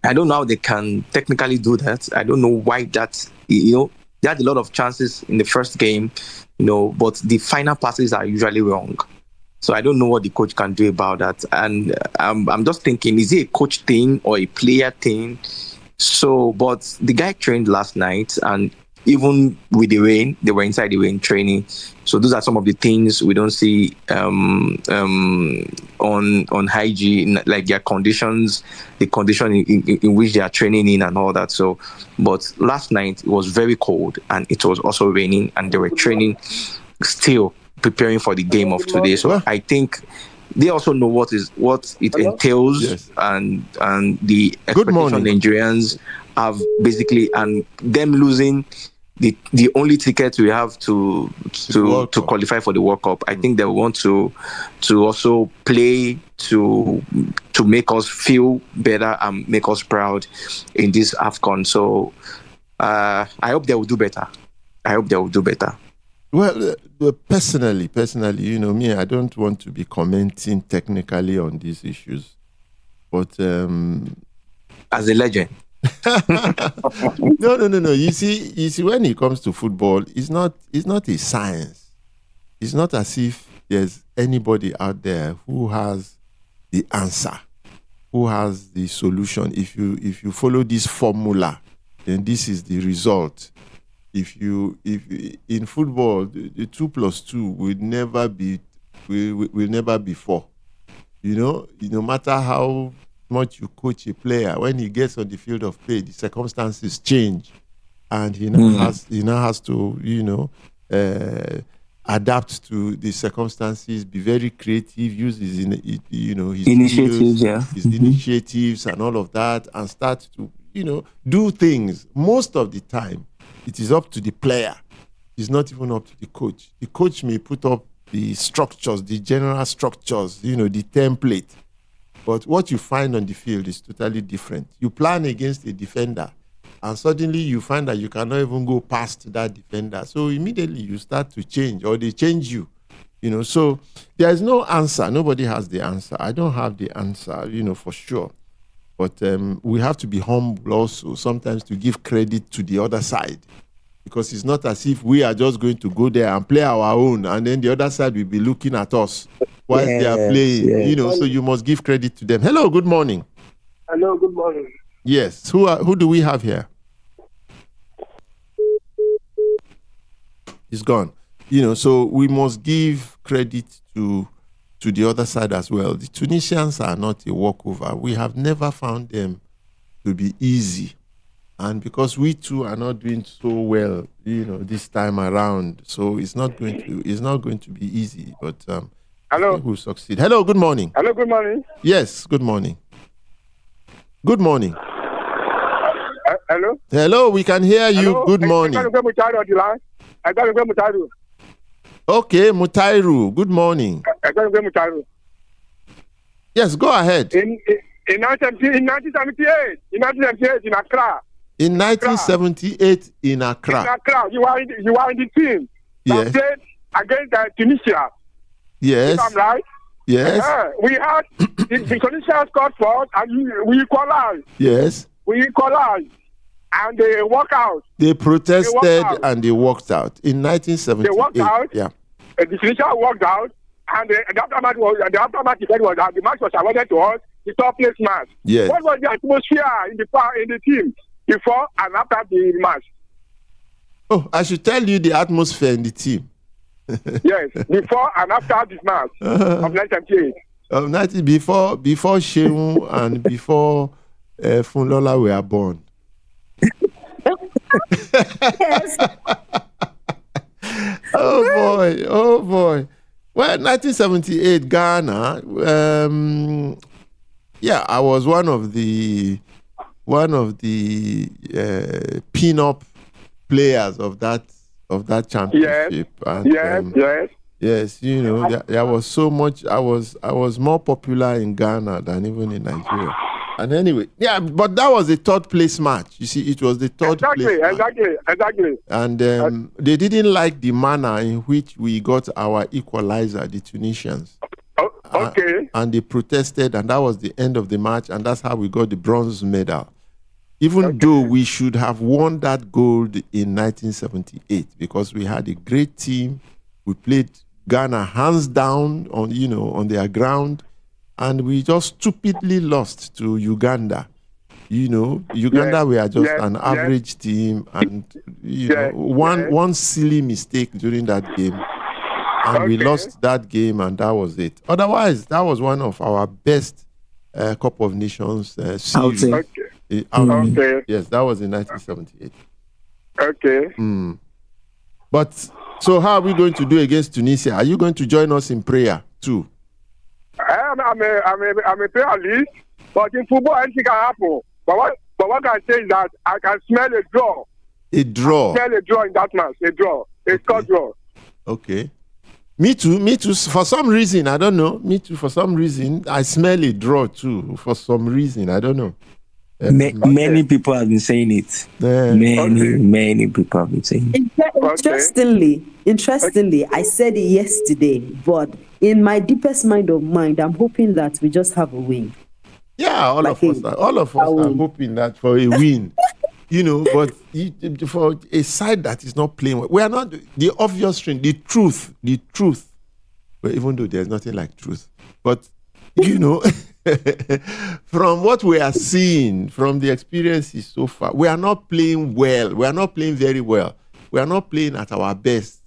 I don't know how they can technically do that. I don't know why that, you know, they had a lot of chances in the first game, you know, but the final passes are usually wrong. So I don't know what the coach can do about that. And I'm just thinking, is it a coach thing or a player thing? So, but the guy trained last night, and even with the rain, they were inside the rain training. So those are some of the things we don't see on hygiene, like their conditions, the condition in which they are training in and all that. So, but last night it was very cold, and it was also raining, and they were training still, preparing for the game of today. So I think they also know what it entails. Yes. and the expectation Nigerians have, basically, and them losing the only ticket we have to qualify for the World Cup. I think they want to also play to make us feel better and make us proud in this AFCON. So I hope they will do better. Well, personally, you know me, I don't want to be commenting technically on these issues, but as a legend. No. You see, when it comes to football, it's not a science. It's not as if there's anybody out there who has the answer, who has the solution. If you follow this formula, then this is the result. If in football, the 2 + 2 will never be 4. You know, no matter how much you coach a player, when he gets on the field of play, the circumstances change, and he now has to, you know, adapt to the circumstances, be very creative, use his initiatives, his initiatives and all of that, and start to, you know, do things. Most of the time, it is up to the player. It's not even up to the coach. The coach may put up the structures, the general structures, you know, the template. But what you find on the field is totally different. You plan against a defender, and suddenly you find that you cannot even go past that defender. So immediately you start to change, or they change you. So there is no answer. Nobody has the answer. I don't have the answer, for sure. But we have to be humble also sometimes to give credit to the other side, because it's not as if we are just going to go there and play our own, and then the other side will be looking at us while they are playing. So you must give credit to them. Hello, good morning. Hello, good morning. Yes, who do we have here? He's gone. So we must give credit to the other side as well. The Tunisians are not a walkover. We have never found them to be easy. And because we too are not doing so well, this time around, so it's not going to be easy. But Hello. We'll succeed. Hello, good morning. Hello, good morning. Yes, good morning. Good morning. Hello. Hello, we can hear you. Hello? Good morning. I got to go Mutairu. Okay, Mutairu. Good morning. I got to go Mutairu. Yes, go ahead. In 1978 in Accra. In 1978 in Accra. In Accra, you are in the team that Yes. played against Tunisia. Yes. If I'm right. Yes. We had the Tunisia scored first, and we equalized. Yes. We equalized, and they walk out. They protested out. and they walked out in 1978. They walked out. Yeah. The Tunisia walked out, and the aftermath was that the match was awarded to us, the top place match. Yes. What was the atmosphere in the team before and after the match? Oh, I should tell you the atmosphere in the team. Yes, before and after this match of 1978. Before Shehu and before Funlola were born. Yes. Oh boy. Well, 1978 Ghana. I was one of the pin-up players of that championship. Yes, there was so much. I was more popular in Ghana than even in Nigeria. And anyway, but that was the third place match. You see, it was the third place match. Exactly. And they didn't like the manner in which we got our equalizer, the Tunisians. Okay. And they protested, and that was the end of the match, and that's how we got the bronze medal. Even though we should have won that gold in 1978, because we had a great team. We played Ghana hands down on their ground, and we just stupidly lost to Uganda. Uganda were just an average team, and one silly mistake during that game, and we lost that game, and that was it. Otherwise, that was one of our best Cup of Nations series. Okay. Yes, that was in 1978. Okay. But so how are we going to do against Tunisia? Are you going to join us in prayer too? I'm a player list, but in football anything can happen. But what I can say is that I can smell a draw. A draw. Smell a draw in that match. A draw. A score draw. Okay. Me too. For some reason, I don't know. Me too. For some reason, I smell a draw too. For some reason, I don't know. Many people have been saying it. Many people have been saying it. Interestingly, I said it yesterday, but in my deepest mind of mind, I'm hoping that we just have a win. Yeah, all of us are hoping that for a win. But for a side that is not playing well, we are not the obvious thing, the truth. But even though there's nothing like truth, but from what we are seeing, from the experiences so far, we are not playing well. We are not playing very well. We are not playing at our best.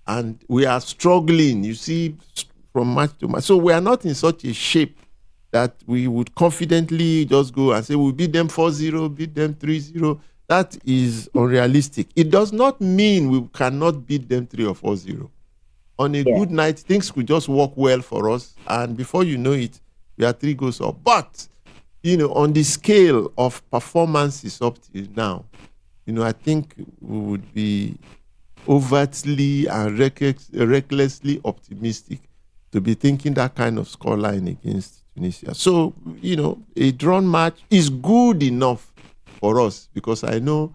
And we are struggling, you see, from match to match. So we are not in such a shape that we would confidently just go and say, we'll beat them 4-0, beat them 3-0. That is unrealistic. It does not mean we cannot beat them 3 or 4-0. On a good night, things could just work well for us. And before you know it, we are 3 goals up. But, on the scale of performances up till now, I think we would be overtly and recklessly optimistic to be thinking that kind of scoreline against Tunisia. So, a drawn match is good enough for us, because I know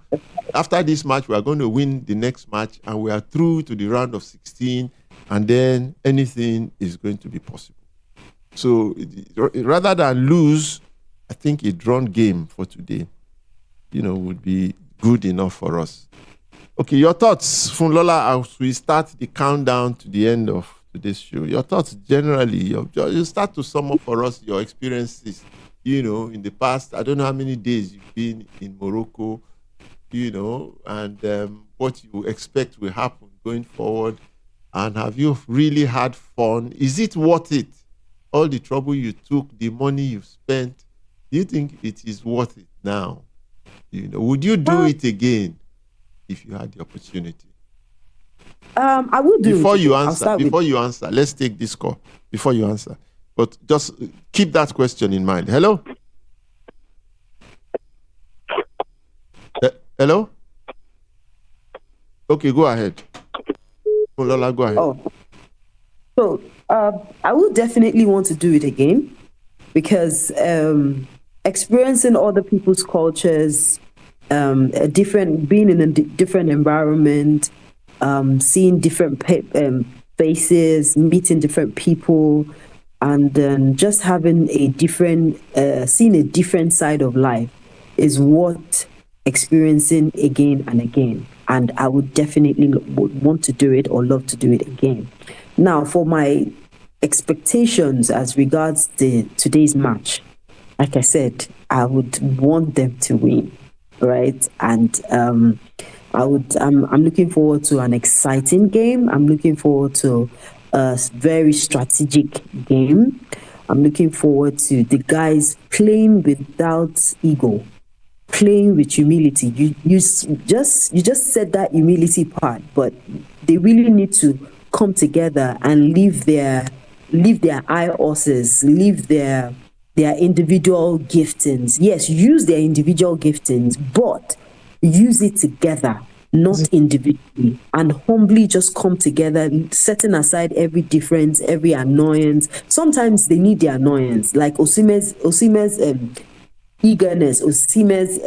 after this match, we are going to win the next match and we are through to the round of 16, and then anything is going to be possible. So rather than lose, I think a drawn game for today, would be good enough for us. Okay, your thoughts, Funmilola, as we start the countdown to the end of today's show. Your thoughts generally, you start to sum up for us your experiences, in the past. I don't know how many days you've been in Morocco, and what you expect will happen going forward. And have you really had fun? Is it worth it? All the trouble you took, the money you've spent, do you think it is worth it now? Would you do it again if you had the opportunity? I will do before it. You answer, let's take this call before you answer. But just keep that question in mind. Hello? Hello? Okay, go ahead. Lola, go ahead. So I will definitely want to do it again, because experiencing other people's cultures, being in a different environment, seeing different faces, meeting different people, and just having seeing a different side of life is worth experiencing again and again. And I would definitely want to do it or love to do it again. Now, for my expectations as regards today's match, like I said, I would want them to win, right? And I'm looking forward to an exciting game. I'm looking forward to a very strategic game. I'm looking forward to the guys playing without ego, playing with humility. You just said that humility part, but they really need to come together and leave their eye horses, leave their individual giftings. Yes, use their individual giftings, but use it together, not individually, and humbly just come together, setting aside every difference, every annoyance. Sometimes they need the annoyance, like Osime's eagerness, Osime's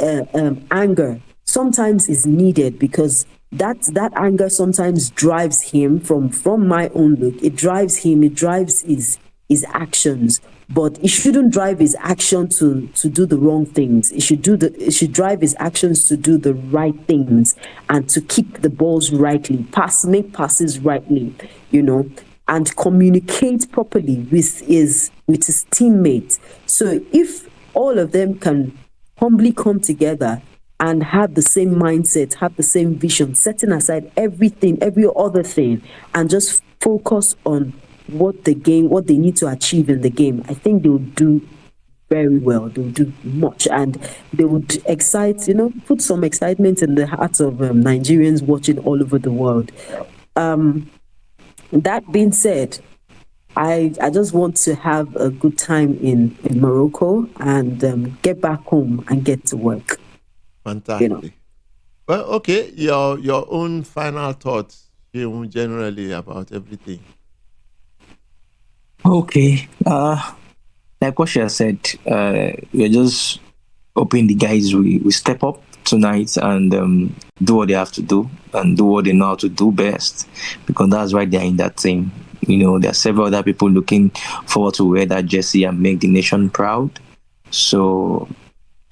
anger sometimes is needed, because that anger sometimes drives him from my own look. It drives his actions, but it shouldn't drive his action to do the wrong things. It should drive his actions to do the right things and to kick the balls rightly, make passes rightly, and communicate properly with his teammates. So if all of them can humbly come together and have the same mindset, have the same vision, setting aside everything, every other thing, and just focus on what they need to achieve in the game, I think they would do very well. They would do much, and they would put some excitement in the hearts of Nigerians watching all over the world. That being said, I just want to have a good time in Morocco and get back home and get to work. Fantastic. Well, okay, your own final thoughts generally about everything. Okay. Like what she has said, we're just hoping the guys we step up tonight and do what they have to do and do what they know how to do best, because that's why they're in that team. There are several other people looking forward to wear that jersey and make the nation proud. So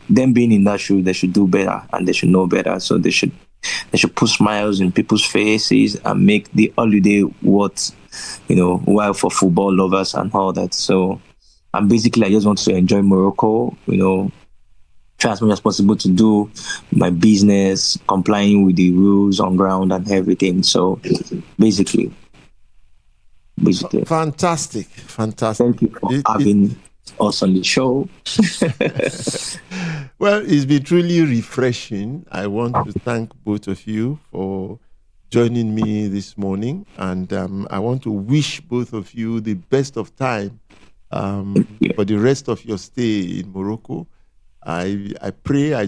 them being in that shoe, they should do better and they should know better. So they should put smiles in people's faces and make the holiday worth, while for football lovers and all that. So I just want to enjoy Morocco, try as much as possible to do my business, complying with the rules on ground and everything. So basically. Fantastic. Thank you for having us on the show. Well, it's been truly refreshing. I want to thank both of you for joining me this morning, and I want to wish both of you the best of time for the rest of your stay in Morocco. I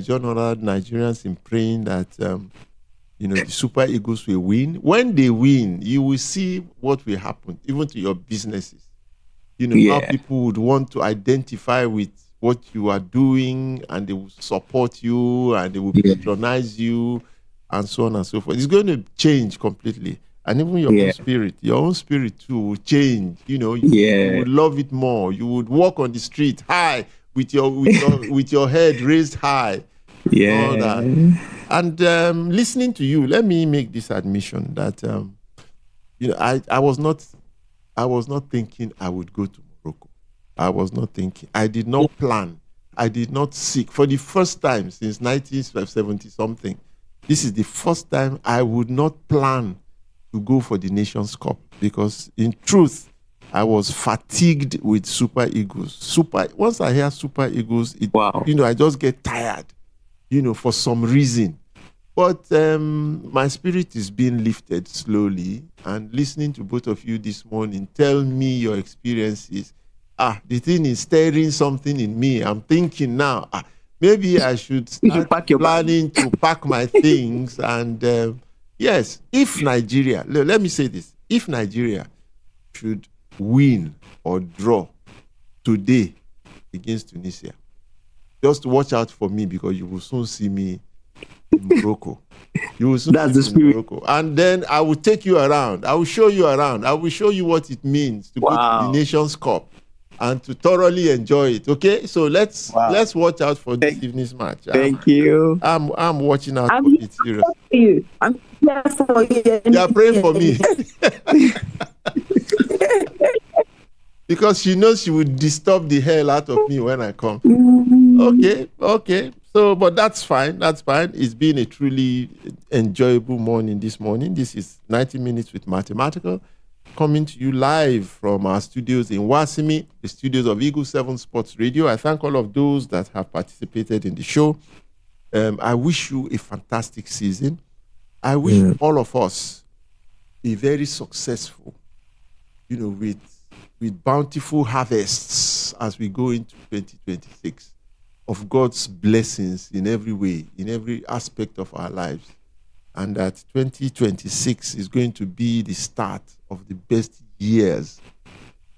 join other Nigerians in praying that the Super Eagles will win. When they win, you will see what will happen, even to your businesses. How people would want to identify with what you are doing, and they will support you, and they will patronize you, and so on and so forth. It's going to change completely. And even your own spirit too will change. You know, you would love it more. You would walk on the street high with your head raised high. Yeah. All that. And listening to you, let me make this admission that I was not thinking I would go to Morocco. I was not thinking. I did not plan. I did not seek. For the first time since 1970 something, this is the first time I would not plan to go for the Nations Cup, because in truth, I was fatigued with Super Eagles. Once I hear Super Eagles, I just get tired, for some reason. But my spirit is being lifted slowly, and listening to both of you this morning, tell me your experiences. The thing is stirring something in me. I'm thinking now, maybe I should start planning to pack my things. And yes, if Nigeria, let me say this, if Nigeria should win or draw today against Tunisia, just watch out for me, because you will soon see me in Morocco. You will soon That's the spirit. Morocco. And then I will take you around. I will show you around. I will show you what it means to go to the Nations Cup and to thoroughly enjoy it. Okay? So let's watch out for this evening's match. Thank you. I'm watching out I'm for it, seriously. I'm here for you. They are praying for me. Because she knows she would disturb the hell out of me when I come. Okay. So, but that's fine. It's been a truly enjoyable morning this morning. This is 90 Minutes with Mathematical, coming to you live from our studios in Wasimi, the studios of Eagle 7 Sports Radio. I thank all of those that have participated in the show. I wish you a fantastic season. I wish all of us be very successful, with bountiful harvests as we go into 2026 of God's blessings in every way, in every aspect of our lives. And that 2026 is going to be the start of the best years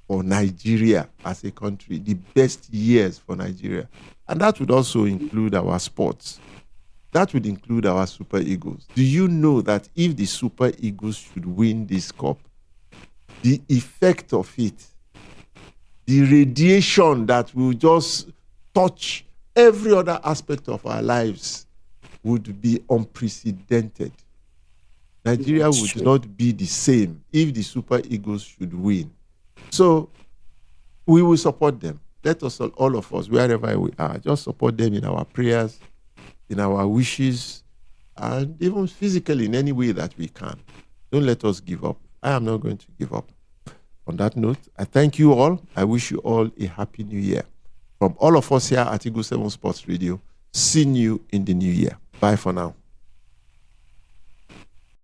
for Nigeria as a country, the best years for Nigeria. And that would also include our sports. That would include our Super Eagles. Do you know that if the Super Eagles should win this cup, the effect of it, the radiation that will just touch every other aspect of our lives, would be unprecedented. Nigeria would not be the same if the Super Eagles should win. So we will support them. Let us, all of us, wherever we are, just support them in our prayers, in our wishes, and even physically in any way that we can. Don't let us give up. I am not going to give up. On that note, I thank you all. I wish you all a happy new year. From all of us here at Eagle 7 Sports Radio, seeing you in the new year. Bye for now.